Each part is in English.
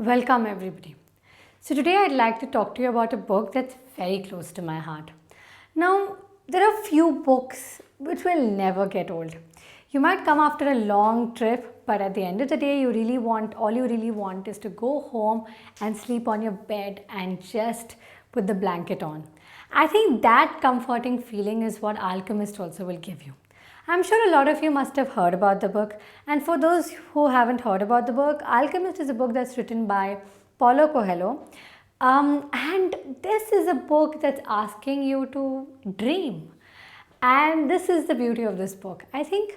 Welcome everybody. So today I'd like to talk to you about a book that's very close to my heart. Now, there are few books which will never get old. You might come after a long trip, but at the end of the day, all you really want is to go home and sleep on your bed and just put the blanket on. I think that comforting feeling is what Alchemist also will give you. I'm sure a lot of you must have heard about the book. And for those who haven't heard about the book, Alchemist is a book that's written by Paulo Coelho. And this is a book that's asking you to dream. And this is the beauty of this book. I think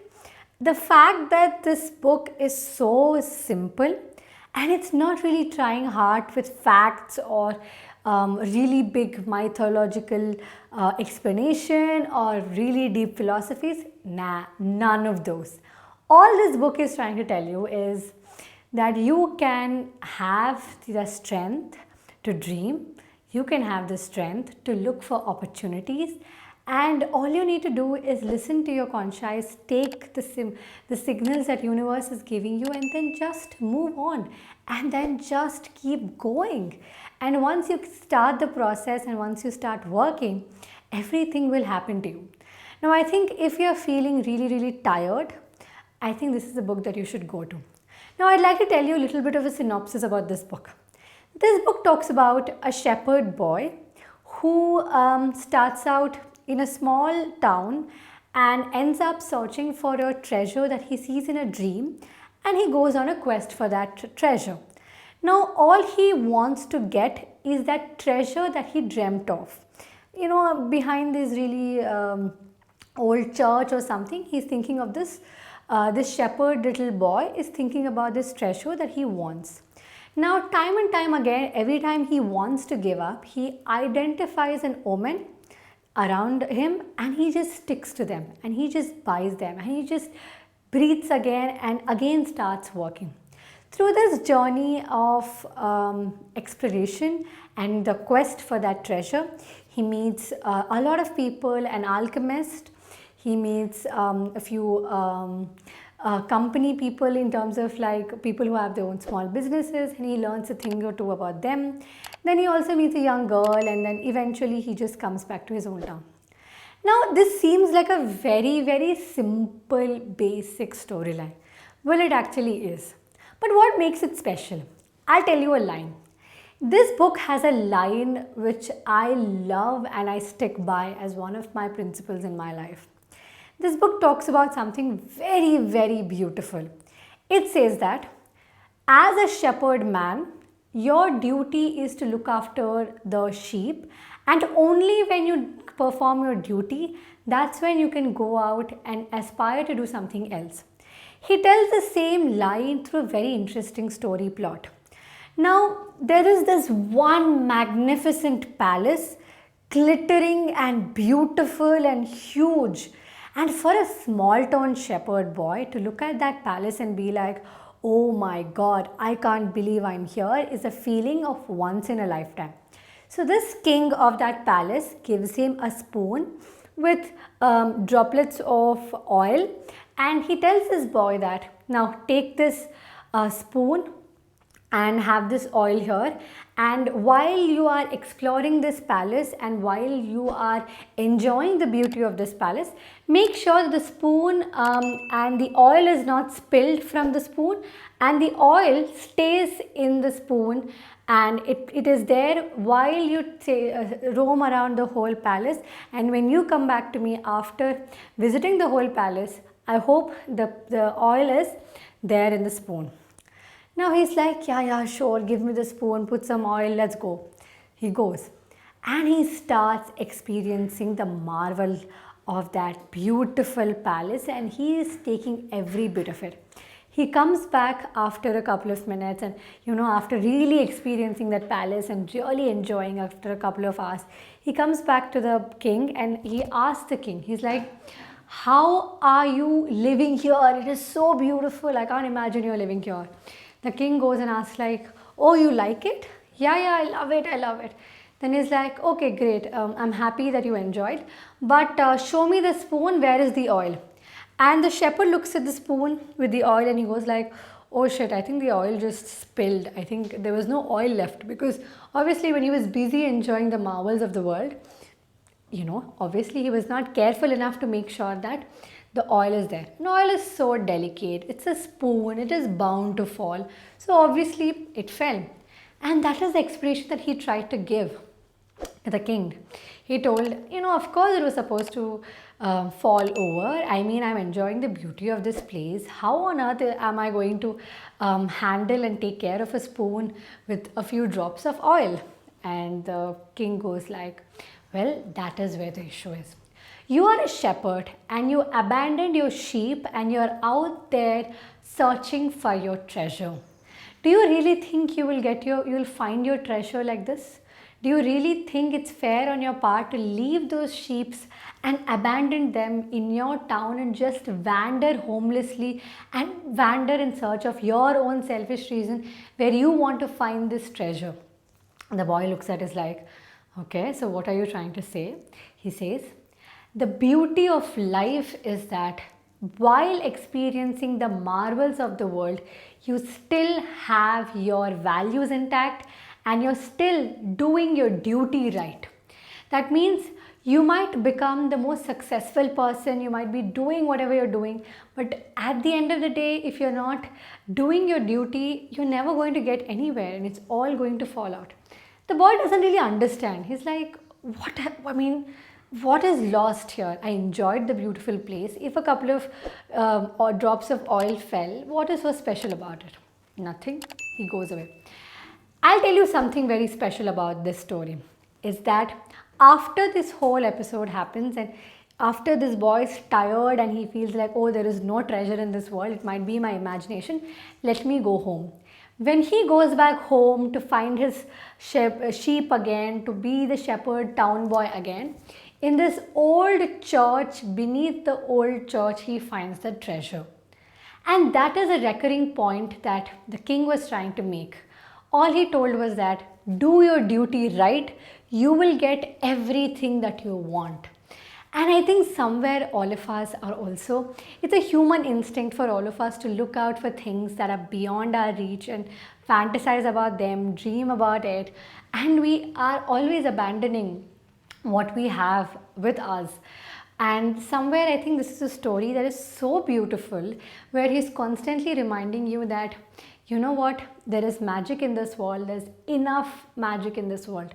the fact that this book is so simple and it's not really trying hard with facts or really big mythological explanation or really deep philosophies. Nah, none of those. All this book is trying to tell you is that you can have the strength to dream, you can have the strength to look for opportunities, and all you need to do is listen to your conscience, take the signals that universe is giving you, and then just move on and then just keep going. And once you start the process and once you start working, everything will happen to you. Now, I think if you're feeling really tired, I think this is the book that you should go to. Now, I'd like to tell you a little bit of a synopsis about this book. This book talks about a shepherd boy who starts out in a small town and ends up searching for a treasure that he sees in a dream, and he goes on a quest for that treasure. Now, all he wants to get is that treasure that he dreamt of. You know, behind this really old church or something, he's thinking of this. This shepherd little boy is thinking about this treasure that he wants. Now, time and time again, every time he wants to give up, he identifies an omen around him and he just sticks to them and he just buys them and he just breathes again and again starts working. Through this journey of exploration and the quest for that treasure, he meets a lot of people, an alchemist, he meets a few company people in terms of like people who have their own small businesses, and he learns a thing or two about them. Then he also meets a young girl, and then eventually he just comes back to his own town. Now, this seems like a very simple, basic storyline. Well, it actually is. But what makes it special? I'll tell you a line. This book has a line which I love and I stick by as one of my principles in my life. This book talks about something very beautiful. It says that as a shepherd man, your duty is to look after the sheep, and only when you perform your duty, that's when you can go out and aspire to do something else. He tells the same line through a very interesting story plot. Now, there is this one magnificent palace, glittering and beautiful and huge. And for a small town shepherd boy to look at that palace and be like, oh my God, I can't believe I'm here, is a feeling of once in a lifetime. So this king of that palace gives him a spoon with droplets of oil, and he tells this boy that, now take this spoon and have this oil here, and while you are exploring this palace and while you are enjoying the beauty of this palace, make sure the spoon and the oil is not spilled from the spoon, and the oil stays in the spoon, and it is there while you roam around the whole palace. And when you come back to me after visiting the whole palace, I hope the oil is there in the spoon. Now he's like, yeah, sure, give me the spoon, put some oil, let's go. He goes and he starts experiencing the marvel of that beautiful palace, and he is taking every bit of it. He comes back after a couple of minutes, and after really experiencing that palace and really enjoying after a couple of hours, he comes back to the king and he asks the king, he's like, how are you living here? It is so beautiful, I can't imagine you're living here. The king goes and asks like, oh, you like it? Yeah, I love it. Then he's like, okay, great, I'm happy that you enjoyed, but show me the spoon, where is the oil? And the shepherd looks at the spoon with the oil and he goes like, oh shit, I think the oil just spilled. I think there was no oil left, because obviously when he was busy enjoying the marvels of the world, obviously he was not careful enough to make sure that the oil is there. And oil is so delicate. It's a spoon. It is bound to fall. So obviously it fell. And that is the explanation that he tried to give to the king. He told, of course it was supposed to fall over. I mean, I'm enjoying the beauty of this place. How on earth am I going to handle and take care of a spoon with a few drops of oil? And the king goes like, well, that is where the issue is. You are a shepherd and you abandoned your sheep and you're out there searching for your treasure. Do you really think you will find your treasure like this? Do you really think it's fair on your part to leave those sheep and abandon them in your town and just wander homelessly and wander in search of your own selfish reason where you want to find this treasure? And the boy looks at us like, okay, so what are you trying to say? He says, the beauty of life is that while experiencing the marvels of the world, you still have your values intact and you're still doing your duty right. That means you might become the most successful person, you might be doing whatever you're doing, but at the end of the day, if you're not doing your duty, you're never going to get anywhere and it's all going to fall out. The boy doesn't really understand. He's like, what is lost here? I enjoyed the beautiful place. If a couple of drops of oil fell, what is so special about it? Nothing. He goes away. I'll tell you something very special about this story, is that after this whole episode happens and after this boy is tired and he feels like, oh, there is no treasure in this world, it might be my imagination, let me go home. When he goes back home to find his sheep again, to be the shepherd town boy again, in this old church, beneath the old church, he finds the treasure. And that is a recurring point that the king was trying to make. All he told was that do your duty right, you will get everything that you want. And I think somewhere all of us are also, it's a human instinct for all of us to look out for things that are beyond our reach and fantasize about them, dream about it. And we are always abandoning what we have with us. And somewhere I think this is a story that is so beautiful, where he's constantly reminding you that, you know what, there is magic in this world, there's enough magic in this world.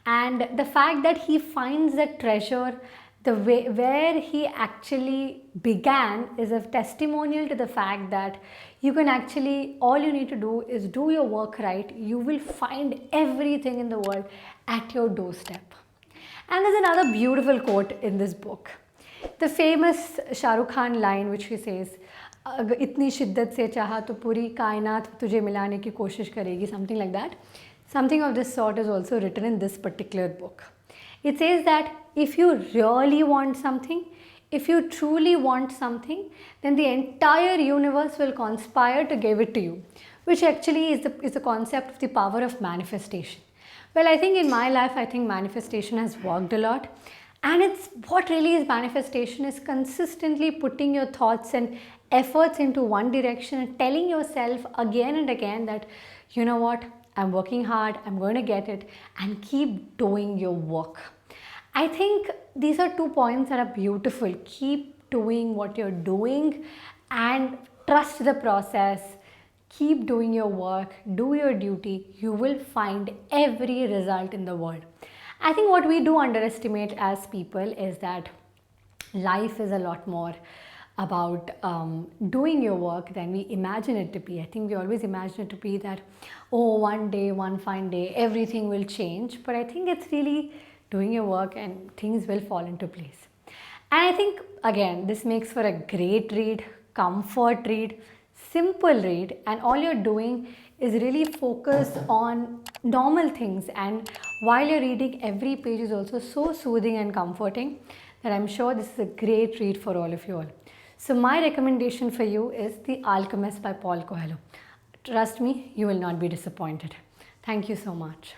And the fact that he finds the treasure, the way where he actually began, is a testimonial to the fact that you can actually, all you need to do is do your work right. You will find everything in the world at your doorstep. And there's another beautiful quote in this book. The famous Shah Rukh Khan line which he says, "Itni shiddat se chaha to puri kainat tujhe milane ki koshish karegi," something like that. Something of this sort is also written in this particular book. It says that if you really want something, if you truly want something, then the entire universe will conspire to give it to you, which actually is the concept of the power of manifestation. Well, I think in my life, I think manifestation has worked a lot. And it's what really is manifestation is consistently putting your thoughts and efforts into one direction and telling yourself again and again that, you know what, I'm working hard, I'm going to get it, and keep doing your work. I think these are 2 points that are beautiful. Keep doing what you're doing and trust the process. Keep doing your work, do your duty. You will find every result in the world. I think what we do underestimate as people is that life is a lot more about doing your work than we imagine it to be. I think we always imagine it to be that, oh, one day, one fine day, everything will change. But I think it's really doing your work and things will fall into place. And I think, again, this makes for a great read, comfort read, simple read, and all you're doing is really focus on normal things, and while you're reading, every page is also so soothing and comforting that I'm sure this is a great read for all of you all. So my recommendation for you is The Alchemist by Paul Coelho. Trust me, you will not be disappointed. Thank you so much.